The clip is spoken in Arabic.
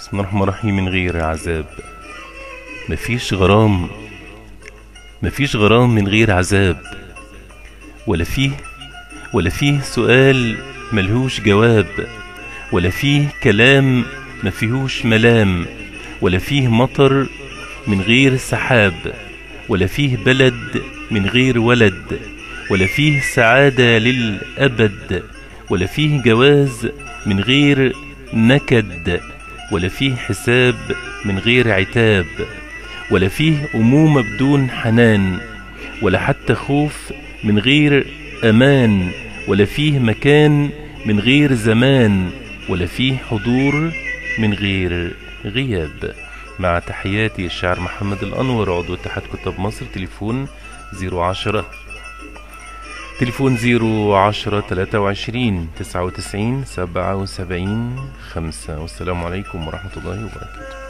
بسم الله الرحمن الرحيم. من غير عذاب مفيش غرام، مفيش غرام من غير عذاب، ولا فيه سؤال ملهوش جواب، ولا فيه كلام مفيهوش ملام، ولا فيه مطر من غير سحاب، ولا فيه بلد من غير ولد، ولا فيه سعادة للأبد، ولا فيه جواز من غير نكد، ولا فيه حساب من غير عتاب، ولا فيه أمومة بدون حنان، ولا حتى خوف من غير أمان، ولا فيه مكان من غير زمان، ولا فيه حضور من غير غياب. مع تحياتي الشاعر محمد الأنور، عضو اتحاد كتاب مصر. تليفون 010 23 99 77 5. والسلام عليكم ورحمة الله وبركاته.